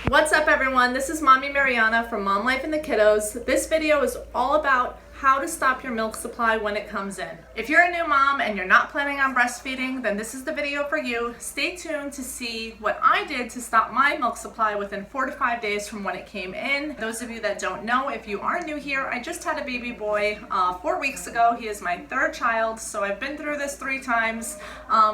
What's up everyone, this is mommymirjana from Momlife and the Kiddos. This video is all about how to stop your milk supply when it comes in. If you're a new mom and you're not planning on breastfeeding, then this is the video for you. Stay tuned to see what I did to stop my milk supply within 4 to 5 days from when it came in. Those of you that don't know, if you are new here, I just had a baby boy 4 weeks ago. He is my third child, so I've been through this 3 times.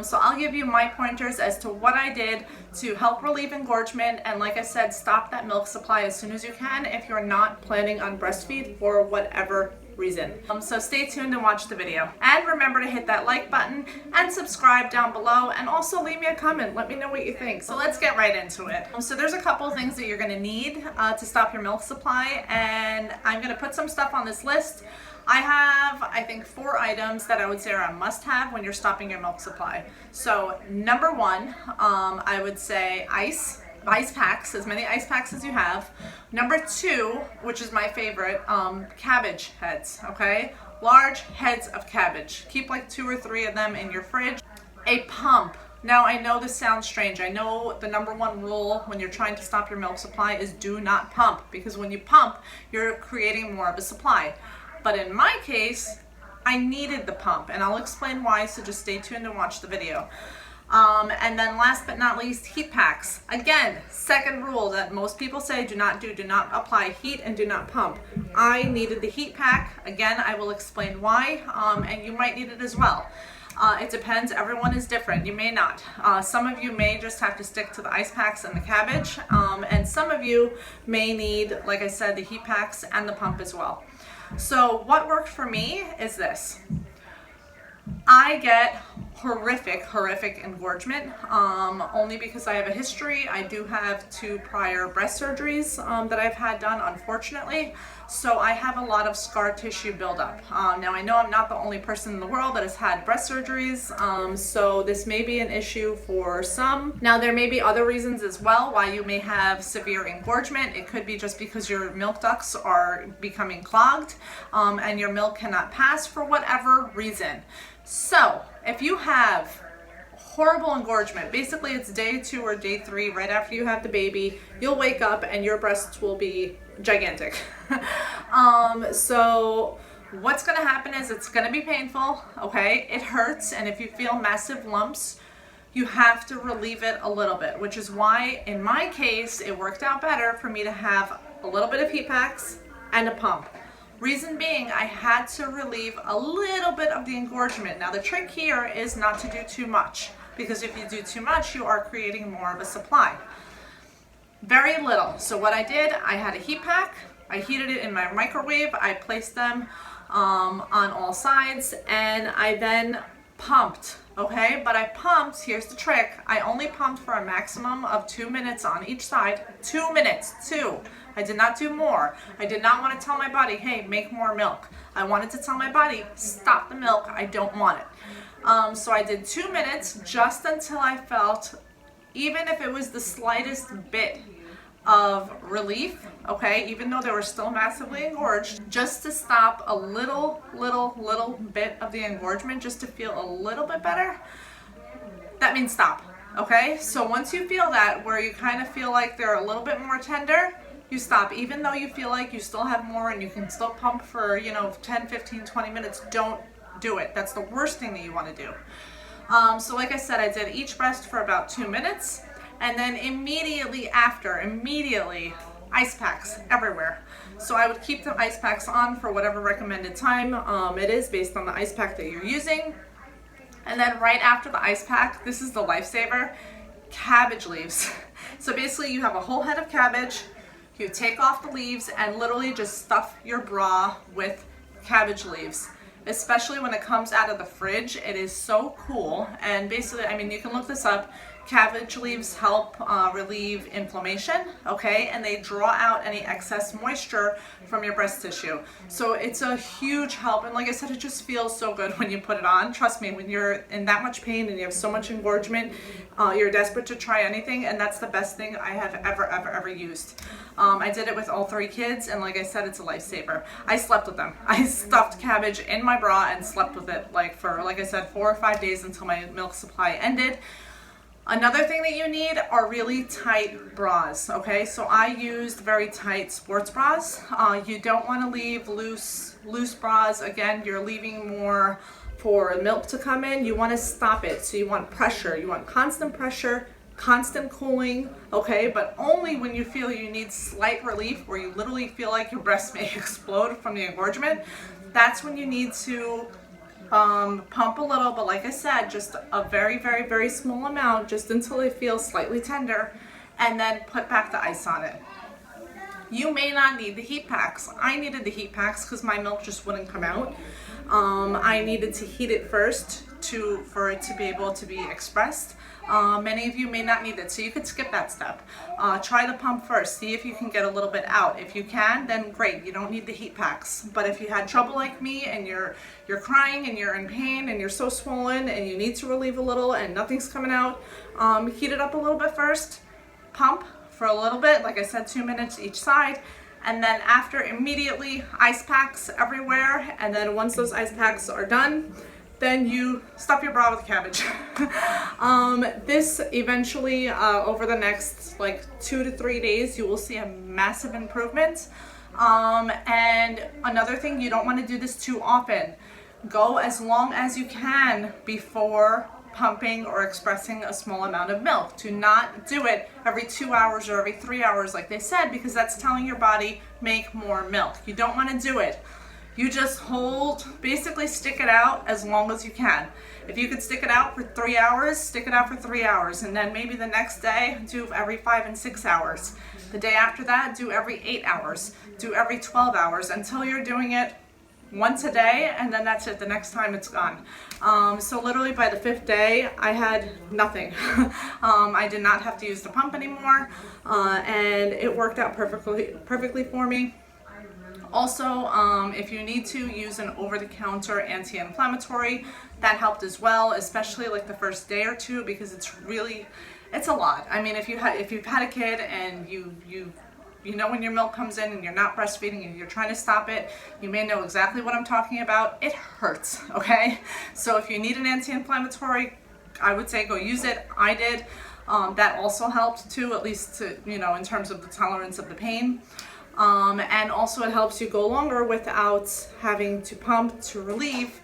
So I'll give you my pointers as to what I did to help relieve engorgement and, like I said, stop that milk supply as soon as you can if you're not planning on breastfeed for whatever reason. So stay tuned and watch the video. And remember to hit that like button and subscribe down below, and also leave me a comment. Let me know what you think. So let's get right into it. So there's a couple of things that you're gonna need to stop your milk supply, and I'm gonna put some stuff on this list. I have, I think, 4 items that I would say are a must-have when you're stopping your milk supply. So number 1, I would say ice packs, as many ice packs as you have. Number 2, which is my favorite, cabbage heads, okay? Large heads of cabbage. Keep like 2 or 3 of them in your fridge. A pump. Now I know this sounds strange. I know the number 1 rule when you're trying to stop your milk supply is do not pump, because when you pump, you're creating more of a supply. But in my case, I needed the pump, and I'll explain why, so just stay tuned and watch the video. And then last but not least, heat packs. Again, second rule that most people say do not apply heat and do not pump. I needed the heat pack. Again, I will explain why, and you might need it as well. It depends, everyone is different. You may not. Some of you may just have to stick to the ice packs and the cabbage, and some of you may need, like I said, the heat packs and the pump as well. So what worked for me is this. I get horrific engorgement, only because I have a history. I do have 2 prior breast surgeries that I've had done, unfortunately. So I have a lot of scar tissue buildup. Now I know I'm not the only person in the world that has had breast surgeries, so this may be an issue for some. Now there may be other reasons as well why you may have severe engorgement. It could be just because your milk ducts are becoming clogged, and your milk cannot pass for whatever reason. So if you have horrible engorgement, basically it's day 2 or day 3 right after you have the baby, you'll wake up and your breasts will be gigantic. So what's going to happen is it's going to be painful, okay? It hurts, and if you feel massive lumps, you have to relieve it a little bit, which is why in my case it worked out better for me to have a little bit of heat packs and a pump. Reason being, I had to relieve a little bit of the engorgement. Now the trick here is not to do too much, because if you do too much, you are creating more of a supply. Very little. So what I did, I had a heat pack, I heated it in my microwave, I placed them on all sides, and I then pumped, okay? But I pumped, here's the trick, I only pumped for a maximum of 2 minutes on each side. 2 minutes, 2. I did not do more. I did not want to tell my body, hey, make more milk. I wanted to tell my body, stop the milk, I don't want it. So I did 2 minutes just until I felt, even if it was the slightest bit of relief, okay, even though they were still massively engorged, just to stop a little bit of the engorgement, just to feel a little bit better, that means stop, okay? So once you feel that, where you kind of feel like they're a little bit more tender, you stop. Even though you feel like you still have more and you can still pump for, 10, 15, 20 minutes, don't do it. That's the worst thing that you want to do. So like I said, I did each breast for about 2 minutes, and then immediately after, ice packs everywhere. So I would keep the ice packs on for whatever recommended time it is based on the ice pack that you're using. And then right after the ice pack, this is the lifesaver, cabbage leaves. So basically you have a whole head of cabbage, you take off the leaves and literally just stuff your bra with cabbage leaves. Especially when it comes out of the fridge, it is so cool. And basically, I mean, you can look this up. Cabbage leaves help relieve inflammation, okay? And they draw out any excess moisture from your breast tissue. So it's a huge help. And like I said, it just feels so good when you put it on. Trust me, when you're in that much pain and you have so much engorgement, you're desperate to try anything, and that's the best thing I have ever used. I did it with all 3 kids, and like I said, it's a lifesaver. I slept with them. I stuffed cabbage in my bra and slept with it like for, like I said, 4 or 5 days until my milk supply ended. Another thing that you need are really tight bras, okay? So I used very tight sports bras. You don't want to leave loose bras. Again, you're leaving more for milk to come in. You want to stop it. So you want pressure. You want constant pressure, constant cooling, okay? But only when you feel you need slight relief, where you literally feel like your breast may explode from the engorgement. That's when you need to pump a little, but like I said, just a very, very, very small amount, just until they feel slightly tender, and then put back the ice on it. You may not need the heat packs. I needed the heat packs because my milk just wouldn't come out. I needed to heat it first for it to be able to be expressed. Many of you may not need it, so you could skip that step. Try the pump first, see if you can get a little bit out. If you can, then great, you don't need the heat packs. But if you had trouble like me and you're crying and you're in pain and you're so swollen and you need to relieve a little and nothing's coming out, heat it up a little bit first, pump for a little bit, like I said, 2 minutes each side, and then after, immediately ice packs everywhere. And then once those ice packs are done, then you stuff your bra with Cabbage. This eventually, over the next like 2 to 3 days, you will see a massive improvement. And another thing, you don't want to do this too often. Go as long as you can before pumping or expressing a small amount of milk. Do not do it every 2 hours or every 3 hours like they said, because that's telling your body make more milk. You don't want to do it. You just basically stick it out as long as you can. If you could stick it out for 3 hours, stick it out for 3 hours, and then maybe the next day do every 5 and 6 hours. The day after that, do every 8 hours, do every 12 hours, until you're doing it once a day, and then that's it. The next time it's gone. So literally by the 5th day, I had nothing. I did not have to use the pump anymore, and it worked out perfectly for me. Also, if you need to use an over-the-counter anti-inflammatory, that helped as well, especially like the first day or two, because it's a lot. I mean, if you've had a kid and you know when your milk comes in and you're not breastfeeding and you're trying to stop it, you may know exactly what I'm talking about. It hurts, okay? So if you need an anti-inflammatory, I would say go use it. I did. That also helped too, at least in terms of the tolerance of the pain. And also it helps you go longer without having to pump to relieve,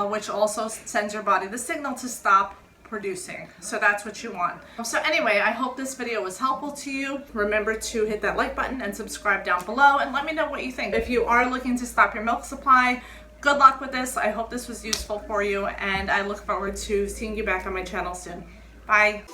which also sends your body the signal to stop producing. So that's what you want. So anyway, I hope this video was helpful to you. Remember to hit that like button and subscribe down below, and let me know what you think. If you are looking to stop your milk supply, good luck with this. I hope this was useful for you, and I look forward to seeing you back on my channel soon. Bye.